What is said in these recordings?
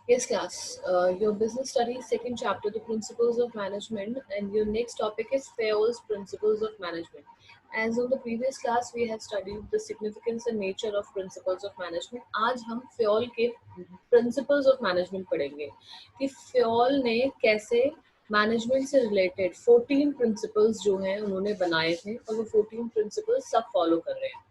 Yes, class. Your business studies second chapter, the principles of management, and your next topic is FAO's principles of management. As on the previous class, we have studied the significance and nature of principles of management. आज हम FAOL के principles of management पढ़ेंगे कि FAOL ने कैसे management से related 14 principles जो हैं उन्होंने बनाए थे और वो 14 प्रिंसिपल्स सब फॉलो कर रहे हैं.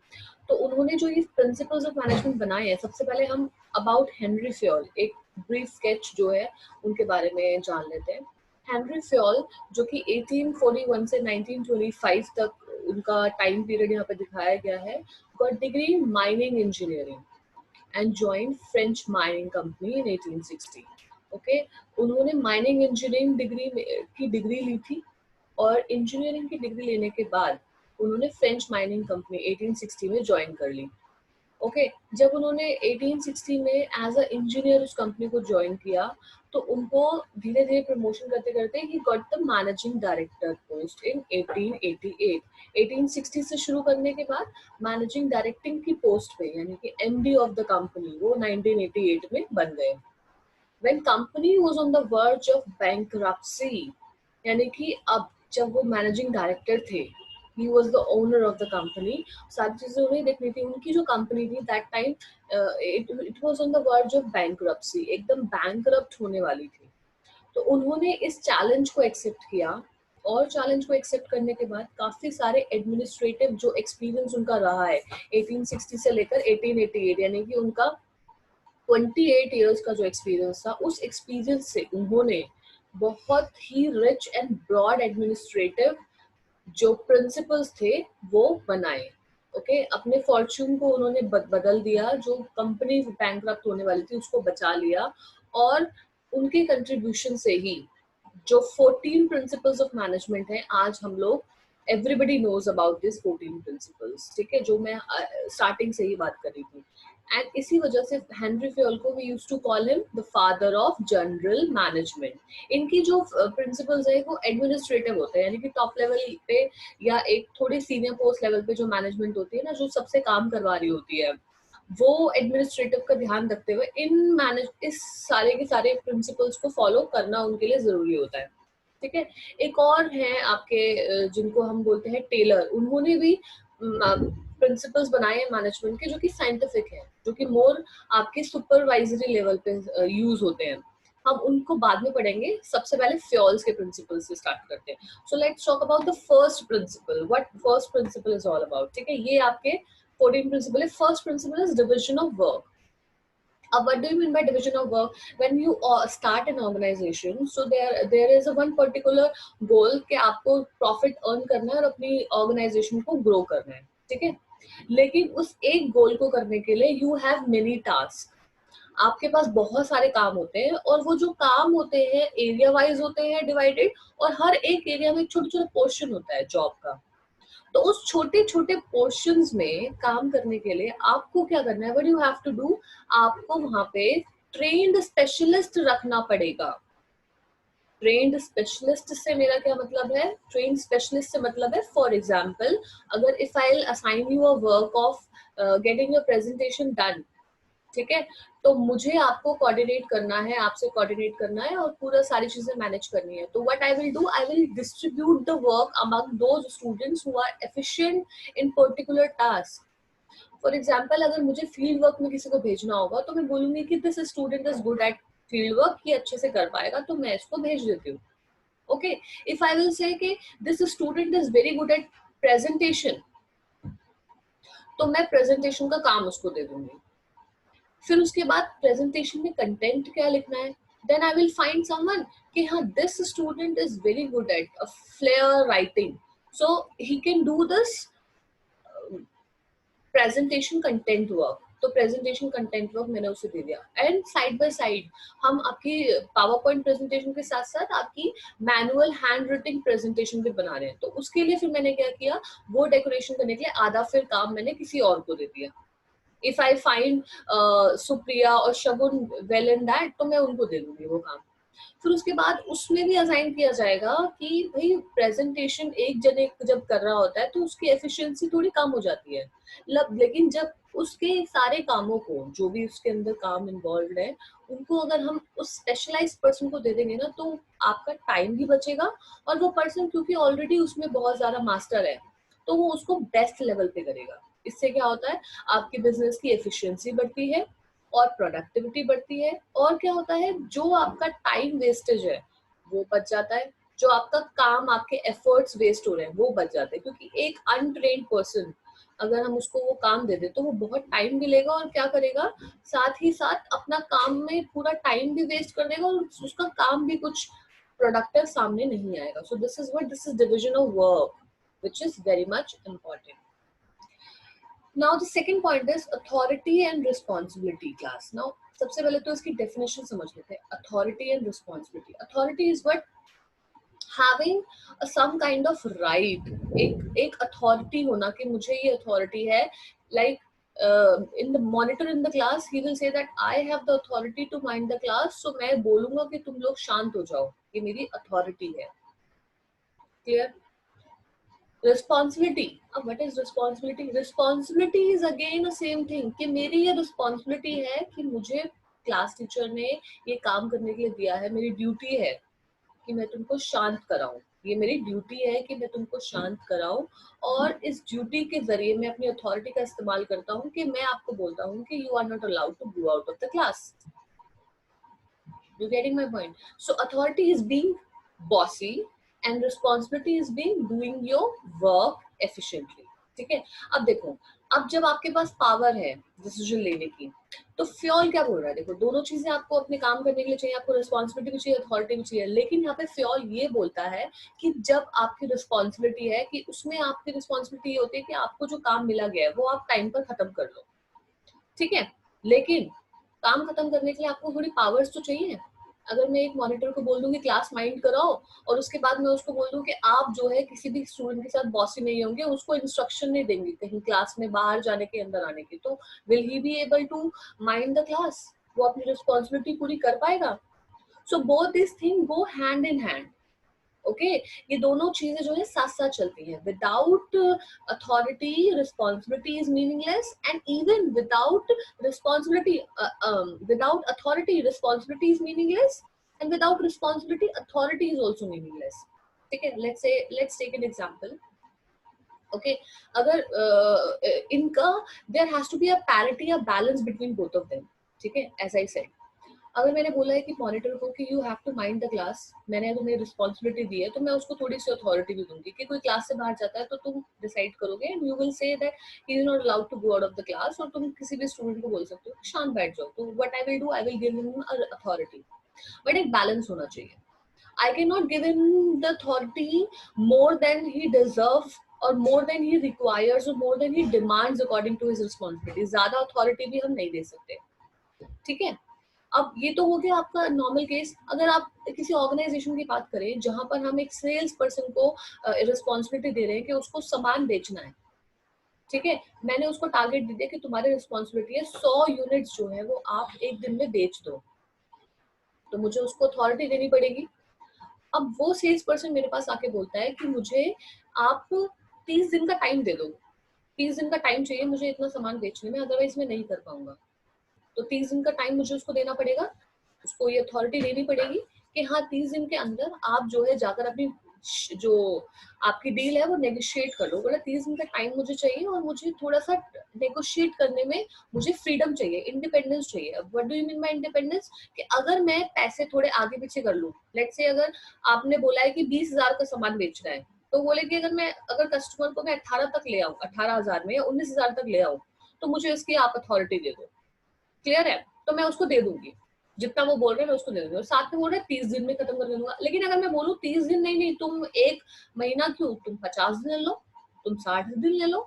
तो उन्होंने जो ये प्रिंसिपल्स ऑफ मैनेजमेंट बनाए हैं, सबसे पहले हम अबाउट हेनरी फ्योल एक ब्रीफ स्केच जो है उनके बारे में जान लेते हैं. हेनरी फ्योल जो कि 1841 से 1925 तक उनका टाइम पीरियड यहाँ पे दिखाया गया है, got degree in mining engineering and joined French mining company in 1860. Okay, उन्होंने माइनिंग इंजीनियरिंग डिग्री ली थी और इंजीनियरिंग की डिग्री लेने के बाद उन्होंने फ्रेंच माइनिंग कंपनी 1860 में ज्वाइन कर ली. ओके, जब उन्होंने 1860 में एज अ इंजीनियर उस कंपनी को ज्वाइन किया तो उनको धीरे धीरे प्रमोशन करते करते he got the managing director post इन 1888. 1860 से शुरू करने के बाद मैनेजिंग डायरेक्टिंग की पोस्ट पे यानी कि एमडी ऑफ द कंपनी वो 1988 में बन गए. When company was on the verge of bankruptcy, यानी कि अब जब वो मैनेजिंग डायरेक्टर थे, he was the owner of the company, सारी चीजें उन्हें देखनी थी. उनकी जो कंपनी थी that time it was on the verge of bankruptcy, एकदम bankrupt होने वाली थी. तो उन्होंने इस चैलेंज को एक्सेप्ट किया और चैलेंज को एक्सेप्ट करने के बाद काफी सारे एडमिनिस्ट्रेटिव जो एक्सपीरियंस उनका रहा है 1860 से लेकर 1888 यानी कि उनका 28 इयर्स का जो एक्सपीरियंस था, उस एक्सपीरियंस से उन्होंने बहुत ही रिच एंड ब्रॉड एडमिनिस्ट्रेटिव जो प्रिंसिपल्स थे वो बनाए. ओके, अपने फॉर्च्यून को उन्होंने बदल दिया, जो कंपनी बैंकरप्ट होने वाली थी उसको बचा लिया और उनके कंट्रीब्यूशन से ही जो 14 प्रिंसिपल्स ऑफ मैनेजमेंट है आज हम लोग everybody knows about this 14 principles. ठीक है, जो मैं स्टार्टिंग से ही बात कर रही थी. एंड इसी वजह से हेनरी फ्योल को we used to call him the father of general management. इनकी जो प्रिंसिपल्स है वो एडमिनिस्ट्रेटिव होते हैं यानी कि टॉप लेवल पे या एक थोड़ी सीनियर पोस्ट लेवल पे जो मैनेजमेंट होती है ना, जो सबसे काम करवा रही होती है, वो एडमिनिस्ट्रेटिव का ध्यान रखते हुए इस सारे के सारे प्रिंसिपल्स को फॉलो करना उनके लिए जरूरी होता है. ठीक है, एक और है आपके जिनको हम बोलते हैं टेलर. उन्होंने भी प्रिंसिपल्स बनाए हैं मैनेजमेंट के जो कि साइंटिफिक है, जो कि मोर आपके सुपरवाइजरी लेवल पे यूज होते हैं. हम उनको बाद में पढ़ेंगे, सबसे पहले फ्योल्स के प्रिंसिपल से स्टार्ट करते हैं. So let's talk about the first principle. What first principle is all about. ठीक है, ये आपके 14 principle is first principle is division of work. What do you mean by division of work? When you start an organization, so there is a one particular goal कि आपको profit earn करना है और अपनी organization को grow करना है. ठीक है, लेकिन उस एक गोल को करने के लिए you have many tasks. आपके पास बहुत सारे काम होते हैं और वो जो काम होते हैं एरिया वाइज होते हैं डिवाइडेड, और हर एक एरिया में छोटे छोटे पोर्शन होता है जॉब का. तो उस छोटे छोटे पोर्शंस में काम करने के लिए आपको क्या करना है, what you have to do, आपको वहां पे ट्रेन्ड स्पेशलिस्ट रखना पड़ेगा. ट्रेन्ड स्पेशलिस्ट से मेरा क्या मतलब है, ट्रेन्ड स्पेशलिस्ट से मतलब है फॉर एग्जाम्पल अगर if I assign you a work of getting your presentation done, ठीक है, तो मुझे आपको कोऑर्डिनेट करना है, आपसे कोऑर्डिनेट करना है और पूरा सारी चीजें मैनेज करनी है. तो what I will do, I will distribute the work among those students who are efficient in particular task. For example अगर मुझे फील्ड वर्क में किसी को भेजना होगा तो मैं बोलूंगी कि this student is good at field work, ये अच्छे से कर पाएगा, तो मैं इसको भेज देती हूँ. Okay, if I will say कि this student is very good eight presentation, तो मैं प्रेजेंटेशन का काम उसको दे दूंगी. फिर उसके बाद प्रेजेंटेशन में कंटेंट क्या लिखना है, then I will find someone कि हाँ this student is very good at a flair writing, so he can do this presentation content work. तो प्रेजेंटेशन कंटेंट वर्क मैंने उसे दे दिया. एंड साइड बाय साइड हम आपकी पावर पॉइंट प्रेजेंटेशन के साथ साथ आपकी मैनुअल हैंड राइटिंग प्रेजेंटेशन भी बना रहे हैं. तो उसके लिए फिर मैंने क्या किया, वो डेकोरेशन करने के लिए आधा फिर काम मैंने किसी और को दे दिया. इफ आई फाइंड सुप्रिया और शगुन वेल इन दैट, तो मैं उनको दे दूंगी वो काम. फिर उसके बाद उसमें भी असाइन किया जाएगा कि भाई प्रेजेंटेशन एक जने जब कर रहा होता है तो उसकी एफिशिएंसी थोड़ी कम हो जाती है. लेकिन जब उसके सारे कामों को जो भी उसके अंदर काम इन्वॉल्व है उनको अगर हम उस स्पेशलाइज्ड पर्सन को दे देंगे ना, तो आपका टाइम भी बचेगा, और वो पर्सन क्योंकि ऑलरेडी उसमें बहुत ज्यादा मास्टर है, तो वो उसको बेस्ट लेवल पे करेगा। इससे क्या होता है, आपकी बिजनेस की एफिशिएंसी बढ़ती है और प्रोडक्टिविटी बढ़ती है, और क्या होता है, जो आपका टाइम वेस्टेज है वो बच जाता है, जो आपका काम, आपके एफर्ट्स वेस्ट हो रहे हैं वो बच जाते हैं। क्योंकि एक अनट्रेन्ड पर्सन, अगर हम उसको वो काम दे दे तो वो बहुत टाइम भी लेगा, और क्या करेगा, साथ ही साथ अपना काम में पूरा टाइम भी वेस्ट कर देगा, और उसका काम भी कुछ प्रोडक्टिव सामने नहीं आएगा। सो this is division of work which is very much important. Now the second point is authority and responsibility class. Now सबसे पहले तो इसकी definition समझ लेते हैं। Authority and responsibility. Authority is what having some kind of right. एक authority होना कि मुझे ये authority है, like in the monitor in the class he will say that I have the authority to mind the class, so मैं बोलूंगा कि तुम लोग शांत हो जाओ, ये मेरी authority है। Clear? रिस्पॉन्सिबिलिटी, अब what is responsibility? Responsibility is again the same thing कि मेरी ये रिस्पॉन्सिबिलिटी है कि मुझे क्लास टीचर ने ये काम करने के लिए दिया है, मेरी ड्यूटी है कि मैं तुमको शांत कराऊं, ये मेरी ड्यूटी है कि मैं तुमको शांत कराऊं, और इस ड्यूटी के जरिए मैं अपनी अथॉरिटी का इस्तेमाल करता हूँ कि मैं आपको बोलता हूँ कि you are not allowed to go out of the class. You getting my point? So authority is being bossy and responsibility is being doing your work efficiently. ठीक है? अब देखो, अब जब आपके पास पावर है डिसीजन लेने की, तो फ्योल क्या बोल रहा है? देखो, दोनों चीजें आपको अपने काम करने के लिए चाहिए, आपको रिस्पॉन्सिबिलिटी भी चाहिए, अथॉरिटी भी चाहिए, लेकिन यहाँ पे फ्योल ये बोलता है कि जब आपकी रिस्पॉन्सिबिलिटी है, कि उसमें आपकी रिस्पॉन्सिबिलिटी ये होती है कि आपको जो काम मिला गया है वो आप टाइम पर खत्म कर लो, ठीक है? लेकिन काम खत्म करने के लिए आपको थोड़ी पावर्स तो चाहिए। अगर मैं एक मॉनिटर को बोल दूंगी क्लास माइंड कराओ, और उसके बाद मैं उसको बोल दूं कि आप जो है किसी भी स्टूडेंट के साथ बॉसी नहीं होंगे, उसको इंस्ट्रक्शन नहीं देंगे कहीं क्लास में बाहर जाने के, अंदर आने की, तो will he be able to mind the class? वो अपनी रिस्पॉन्सिबिलिटी पूरी कर पाएगा? So both this thing go hand in hand. Okay, ये दोनों चीजें जो है साथ साथ चलती हैं। Without authority responsibility is meaningless, and even without responsibility, without authority responsibility is meaningless, and without responsibility authority is also meaningless. ठीक है, let's take an example. Okay, अगर इनका there has to be a parity, a balance between both of them. ठीक है, as I said, अगर मैंने बोला है कि मॉनिटर को कि you have to mind the class, मैंने तुम्हें रिस्पॉन्सिबिलिटी दी है, तो मैं उसको थोड़ी सी अथॉरिटी भी दूंगी कि कोई क्लास से बाहर जाता है तो तुम डिसाइड करोगे, and you will say that he is not allowed to go out of the class, और तुम किसी भी स्टूडेंट को बोल सकते हो कि शांत बैठ जाओ। तो what I will do, I will give him authority, but एक बैलेंस होना चाहिए। I can not give him the authority more than he deserves, और more than he requires, or more than he demands according to his responsibility। ज्यादा authority भी हम नहीं दे सकते, ठीक है? अब ये तो हो गया आपका नॉर्मल केस। अगर आप किसी ऑर्गेनाइजेशन की बात करें जहां पर हम एक सेल्स पर्सन को रिस्पॉन्सिबिलिटी दे रहे हैं कि उसको सामान बेचना है, ठीक है, मैंने उसको टारगेट दे दिया कि तुम्हारी रिस्पॉन्सिबिलिटी है 100 यूनिट्स जो है वो आप एक दिन में बेच दो, तो मुझे उसको अथॉरिटी देनी पड़ेगी। अब वो सेल्स पर्सन मेरे पास आके बोलता है कि मुझे आप 30 दिन का टाइम दे दो, 30 दिन का टाइम चाहिए मुझे इतना सामान बेचने में, अदरवाइज मैं नहीं कर पाऊंगा। तो 30 दिन का टाइम मुझे उसको देना पड़ेगा, उसको ये अथॉरिटी देनी पड़ेगी कि हाँ 30 दिन के अंदर आप जो है जाकर अपनी जो आपकी डील है वो नेगोशिएट कर लो। बोला 30 दिन का टाइम मुझे चाहिए, और मुझे थोड़ा सा नेगोशिएट करने में मुझे फ्रीडम चाहिए, इंडिपेंडेंस चाहिए। What do you mean bye independence? कि अगर मैं पैसे थोड़े आगे पीछे कर लूँ, लेट्स से अगर आपने बोला है कि 20,000 का सामान बेचना है, तो बोले कि अगर कस्टमर को मैं 18 तक ले आऊँ, 18,000 में या 19,000 तक ले आऊँ, तो मुझे इसकी आप अथॉरिटी दे दो। क्लियर है? तो मैं उसको दे दूंगी, जितना वो बोल रहे हैं मैं उसको दे दूंगी, और साथ में बोल रहे हैं 30 दिन में खत्म कर दूंगा। लेकिन अगर मैं बोलूँ 30 दिन नहीं, नहीं तुम एक महीना क्यों, तुम 50 दिन ले लो, तुम 60 दिन ले लो,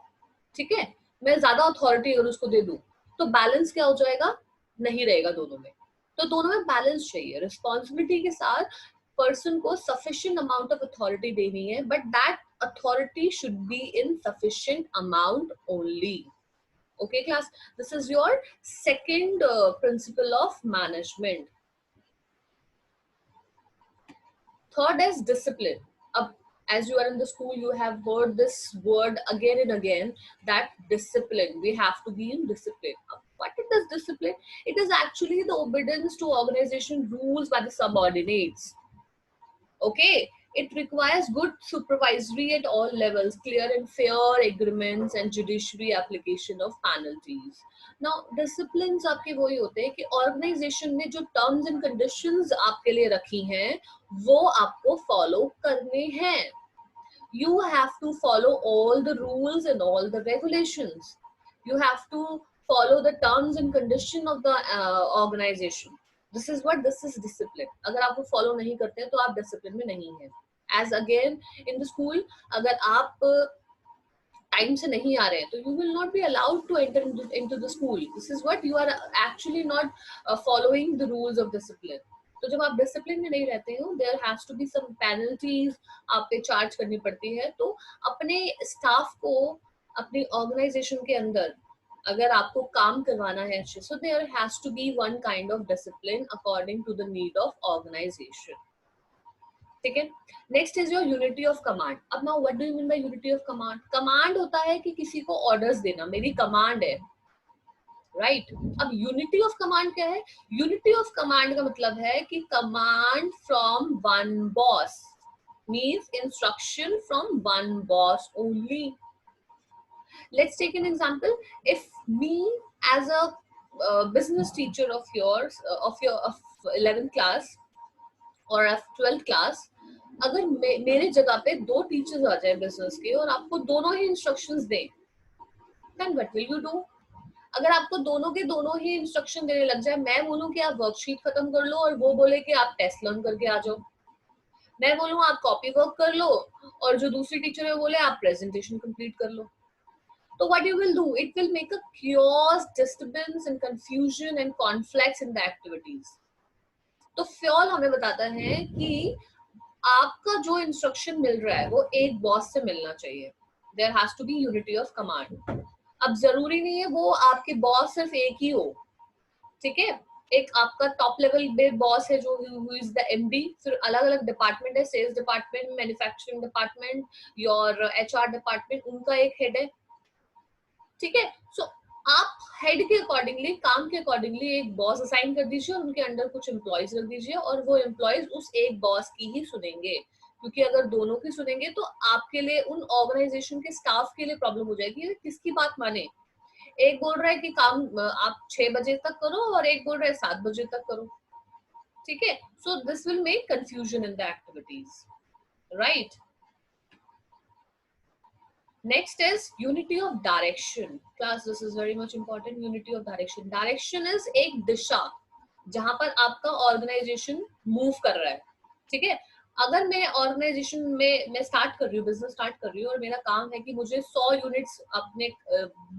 ठीक है, मैं ज्यादा अथॉरिटी अगर उसको दे दूं, तो बैलेंस क्या हो जाएगा? नहीं रहेगा दोनों में। तो दोनों में बैलेंस चाहिए। रिस्पॉन्सिबिलिटी के साथ पर्सन को सफिशिएंट अमाउंट ऑफ अथॉरिटी देनी है, but that authority should be in sufficient amount only. Okay, class, this is your second principle of management. Third is discipline. As you are in the school, you have heard this word again and again, that discipline, we have to be in discipline. What it is discipline? It is actually the obedience to organization rules by the subordinates. Okay, it requires good supervisory at all levels, clear and fair agreements and judiciary application of penalties. Now disciplines आपके वही होते हैं कि organization ने जो terms and conditions आपके लिए रखी हैं वो आपको follow करने हैं. You have to follow all the rules and all the regulations. You have to follow the terms and condition of the organization. This is what, this is discipline. अगर आप वो follow नहीं करते हैं तो आप discipline में नहीं हैं. As again in the school, अगर आप टाइम से नहीं आ रहे हैं तो you will not be allowed to enter into the school. This is what you are actually not following the rules of discipline. तो जब आप डिसिप्लिन में नहीं रहते हो, there has to be some penalties आप पे चार्ज करनी पड़ती है. तो अपने स्टाफ को अपनी ऑर्गेनाइजेशन के अंदर अगर आपको काम करवाना है अच्छे, so there has to be one kind of discipline according to the need of organisation. ठीक है. Next is your unity of command. अब now what do you mean by unity of command? Command होता है कि किसी को orders देना, मेरी कमांड है, राइट. अब यूनिटी ऑफ कमांड क्या है? यूनिटी ऑफ कमांड का मतलब है कि command from one boss means instruction from one boss only. Let's take an example. If me as a business teacher of yours of your of 11th class or of 12th class, अगर मेरे जगह पे दो teachers आ जाए business के और आपको दोनों ही इंस्ट्रक्शंस दें, then what will you do? अगर आपको दोनों के दोनों ही इंस्ट्रक्शन देने लग जाए, मैं बोलूं कि आप वर्कशीट खत्म कर लो और वो बोले कि आप टेस्ट लर्न करके आ जाओ, मैं बोलूं आप कॉपी वर्क कर लो और जो दूसरी टीचर है बोले आप प्रेजेंटेशन कंप्लीट कर लो, तो what you will do? It will make a chaos, disturbance and confusion and conflicts in the activities. तो फ्योल हमें बताता है कि आपका जो इंस्ट्रक्शन मिल रहा है वो एक बॉस से मिलना चाहिए. There has to be unity of command. अब जरूरी नहीं है वो आपके बॉस सिर्फ एक ही हो, ठीक है. एक आपका टॉप लेवल पे बॉस है जो इज द एमडी, फिर अलग अलग डिपार्टमेंट है, sales department, manufacturing department, your HR department, उनका एक हेड है, ठीक है. सो आप हेड के अकॉर्डिंगली, काम के अकॉर्डिंगली एक बॉस असाइन कर दीजिए और उनके अंडर कुछ एम्प्लॉयज रख दीजिए और वो एम्प्लॉयज उस एक बॉस की ही सुनेंगे, क्योंकि अगर दोनों की सुनेंगे तो आपके लिए, उन ऑर्गेनाइजेशन के स्टाफ के लिए प्रॉब्लम हो जाएगी, किसकी बात माने. एक बोल रहा है कि काम आप 6 बजे तक करो और एक बोल रहा है 7 बजे तक करो, ठीक है. So this will make confusion in the activities, right. Next is unity of direction. Class, this is very much important. Unity of direction. Direction is एक दिशा जहां पर आपका ऑर्गेनाइजेशन मूव कर रहा है, ठीक है. अगर मैं ऑर्गेनाइजेशन में मैं स्टार्ट कर रही हूँ, बिजनेस स्टार्ट कर रही हूँ और मेरा काम है कि मुझे 100 यूनिट्स अपने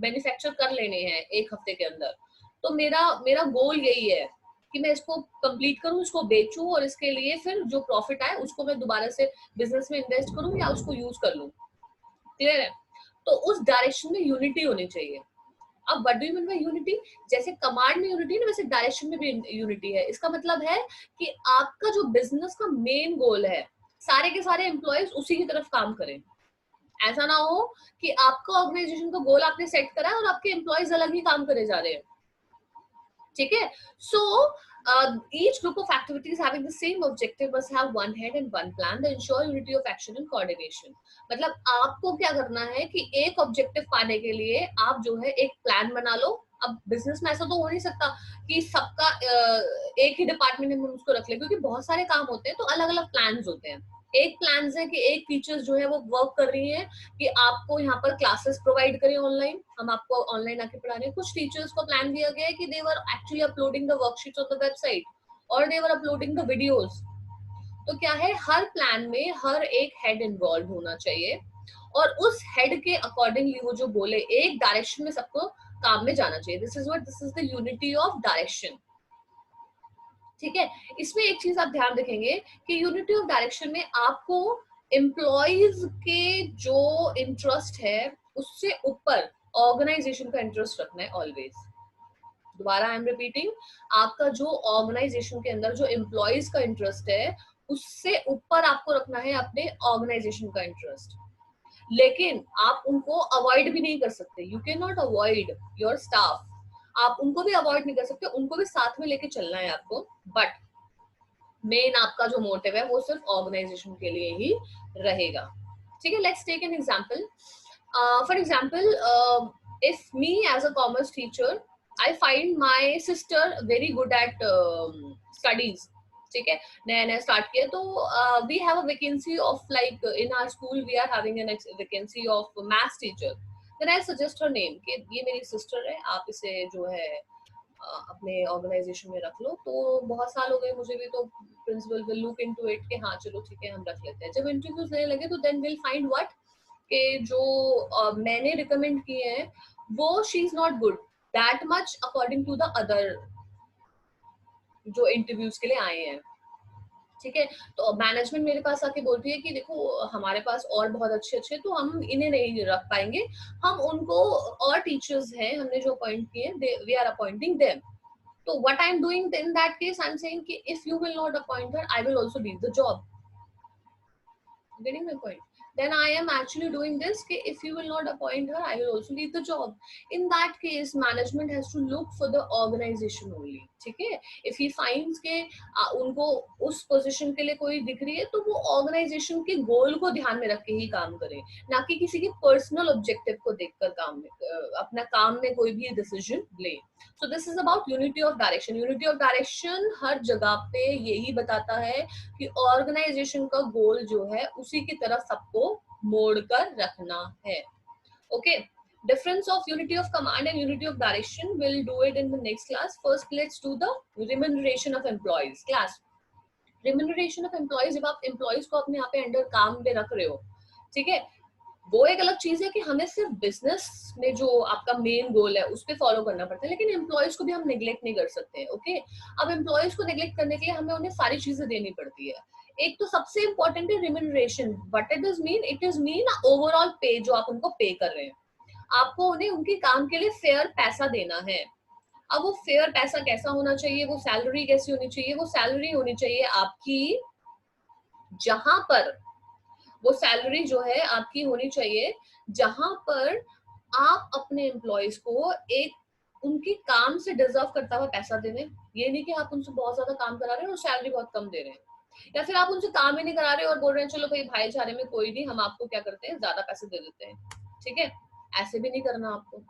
मैन्युफैक्चर कर लेने हैं एक हफ्ते के अंदर, तो मेरा मेरा गोल यही है कि मैं इसको कंप्लीट करूँ, इसको बेचूं और इसके लिए फिर जो प्रॉफिट आए उसको मैं दोबारा से बिजनेस में इन्वेस्ट करूँ या उसको यूज कर लूँ. क्लियर है. तो उस डायरेक्शन में यूनिटी होनी चाहिए. अब what do you mean by unity? जैसे कमांड में यूनिटी है वैसे डायरेक्शन में भी यूनिटी है. इसका मतलब है कि आपका जो बिजनेस का मेन गोल है, सारे के सारे एम्प्लॉयज उसी की तरफ काम करें. ऐसा ना हो कि आपका ऑर्गेनाइजेशन का गोल आपने सेट करा है और आपके एम्प्लॉयज अलग ही काम करे जा रहे हैं, ठीक है. सो each group of activities having the same objective must have one head and one plan to ensure unity of action and coordination. मतलब आपको क्या करना है कि एक ऑब्जेक्टिव पाने के लिए आप जो है एक प्लान बना लो. अब बिजनेस में ऐसा तो हो नहीं सकता कि सबका एक ही डिपार्टमेंट में हम उसको रख ले, क्योंकि बहुत सारे काम होते हैं तो अलग अलग प्लान्स होते हैं. एक प्लान है कि एक टीचर्स जो है वो वर्क कर रही है कि आपको यहाँ पर क्लासेस प्रोवाइड करें ऑनलाइन, हम आपको ऑनलाइन आके पढ़ा रहे हैं. कुछ टीचर्स को प्लान दिया गया है कि they were actually uploading the worksheets on the website और they were uploading the videos. तो क्या है, हर प्लान में हर एक हेड इन्वॉल्व होना चाहिए और उस हेड के अकॉर्डिंगली वो जो बोले एक डायरेक्शन में सबको काम में जाना चाहिए. This is the unity of direction, ठीक है. इसमें एक चीज आप ध्यान रखेंगे कि यूनिटी ऑफ डायरेक्शन में आपको एम्प्लॉइज के जो इंटरेस्ट है उससे ऊपर ऑर्गेनाइजेशन का इंटरेस्ट रखना है ऑलवेज. दोबारा आई एम रिपीटिंग, आपका जो ऑर्गेनाइजेशन के अंदर जो एम्प्लॉइज का इंटरेस्ट है उससे ऊपर आपको रखना है अपने ऑर्गेनाइजेशन का इंटरेस्ट. लेकिन आप उनको अवॉइड भी नहीं कर सकते. You can not avoid your staff. आप उनको भी अवॉइड नहीं कर सकते, उनको भी साथ में लेके चलना है आपको, बट मेन आपका जो मोटिव है वो सिर्फ ऑर्गेनाइजेशन के लिए ही रहेगा। ठीक है, let's take an example. For example, if me as a commerce teacher, I find my sister very good at studies. ठीक है, नया नया स्टार्ट किया तो we have a vacancy of like in our school we are having an vacancy of maths teacher. Then I suggest her name कि ये मेरी sister है, आप इसे जो है अपने ऑर्गेनाइजेशन में रख लो। तो बहुत साल हो गए मुझे भी, तो principal will look into it कि हाँ चलो ठीक है हम रख लेते हैं। जब इंटरव्यूज लेने लगे तो देन विल फाइंड व्हाट कि जो मैंने रिकमेंड किए हैं वो she is not good that much according to the other जो इंटरव्यूज के लिए आए हैं। ठीक है, तो मैनेजमेंट मेरे पास आके बोलती है कि देखो हमारे पास और बहुत अच्छे अच्छे, तो हम इन्हें नहीं रख पाएंगे, हम उनको और टीचर्स हैं हमने जो अपॉइंट किए we are appointing them. So what I'm doing in that case, I'm saying कि if you will not appoint her, I will also leave the job. Getting my point? Then I am actually doing this कि if you will not appoint her, I will also leave the job. In that case, management has to look for the organization only. ठीक है? If he finds के उनको उस position के लिए कोई दिख रही है तो वो ऑर्गेनाइजेशन के गोल को ध्यान में रख के ही काम करें, ना कि किसी की पर्सनल ऑब्जेक्टिव को देखकर काम में अपना काम में कोई भी डिसीजन ले। So this is about unity of direction. Unity of direction हर जगह पे यही बताता है कि ऑर्गेनाइजेशन का गोल जो है उसी की तरफ सबको मोड़ कर रखना है। Okay, difference of unity of command and unity of direction, we'll do it in the next class. First let's do the remuneration of employees class। remuneration of employees, जब आप employees को अपने यहाँ पे अंडर काम में रख रहे हो, ठीक है, वो एक अलग चीज है कि हमें सिर्फ बिजनेस में जो आपका मेन गोल है उस पर फॉलो करना पड़ता है, लेकिन एम्प्लॉयज को भी हम निग्लेक्ट नहीं कर सकते। ओके, अब एम्प्लॉयज को निग्लेक्ट करने के लिए हमें उन्हें सारी चीजें देनी पड़ती है। एक तो सबसे इंपॉर्टेंट है remuneration. What it is mean? It is mean overall पे, जो आप उनको पे कर रहे हैं, आपको उन्हें उनके काम के लिए फेयर पैसा देना है। अब वो फेयर पैसा कैसा होना चाहिए, वो सैलरी कैसी होनी चाहिए? वो सैलरी होनी चाहिए आपकी जहां पर, वो सैलरी जो है आपकी होनी चाहिए जहां पर आप अपने एम्प्लॉयज को एक उनके काम से डिजर्व करता हुआ पैसा दे दें। ये नहीं कि आप उनसे बहुत ज्यादा काम करा रहे हैं और सैलरी बहुत कम दे रहे हैं, या फिर आप उनसे काम ही नहीं करा रहे और बोल रहे हैं चलो भाई भाईचारे में कोई नहीं, हम आपको क्या करते हैं ज्यादा पैसे दे देते हैं। ठीक है, ऐसे भी नहीं करना आपको।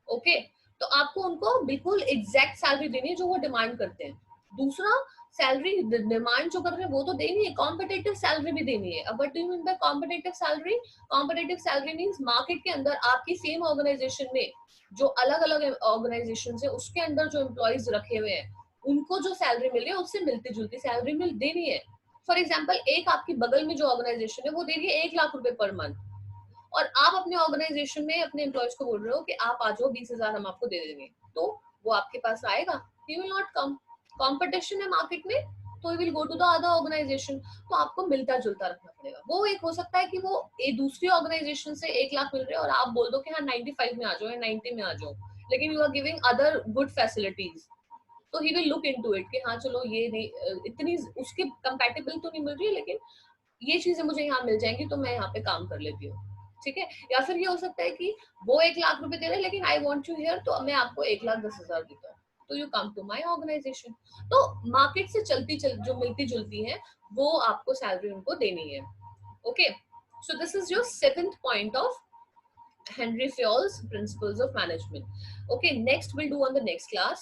ओके, तो आपको उनको बिल्कुल एग्जैक्ट सैलरी देनी है जो वो डिमांड करते हैं। दूसरा, सैलरी डिमांड जो कर रहे हैं वो तो देनी है, कॉम्पिटेटिव सैलरी भी देनी है। अब what do you mean bye competitive salary? Competitive salary means market के अंदर आपकी सेम ऑर्गेनाइजेशन में जो अलग अलग ऑर्गेनाइजेशन है उसके अंदर जो एम्प्लॉयज रखे हुए हैं उनको जो सैलरी मिल रही है उससे मिलती जुलती सैलरी मिल देनी है। फॉर एग्जाम्पल, एक आपकी बगल में जो ऑर्गेनाइजेशन है वो दे रही है 1 लाख रुपए पर मंथ, और आप अपने ऑर्गेनाइजेशन में अपने एम्प्लॉयज को बोल रहे हो कि आप आ जाओ 20,000 हम आपको दे देंगे, तो वो आपके पास आएगा? He will not come. Competition है मार्केट में, तो he will go to the other organisation. तो आपको मिलता जुलता रखना पड़ेगा। वो एक हो सकता है कि वो एक दूसरी ऑर्गेनाइजेशन से 1 लाख मिल रहे हैं और आप बोल दो कि हाँ 95 में आ जाओ या 90 में आ जाओ, लेकिन you are giving other good facilities, तो he will look into it कि हाँ चलो ये नहीं इतनी उसके कंपैटिबल तो नहीं मिल रही है, लेकिन ये चीजें मुझे यहाँ मिल जाएंगी तो मैं यहाँ पे काम कर लेती हूँ। ठीक है, या फिर ये हो सकता है कि वो 1 लाख रुपए दे रहे हैं लेकिन आई वॉन्ट यू हियर, तो मैं आपको 1,10,000 देता हूँ, तो you come to my organisation. तो मार्केट से जो मिलती जुलती है वो आपको सैलरी उनको देनी है। Okay, so this is your 7th point of Henry Fayol's principles of management. Okay, next we'll do on the next class.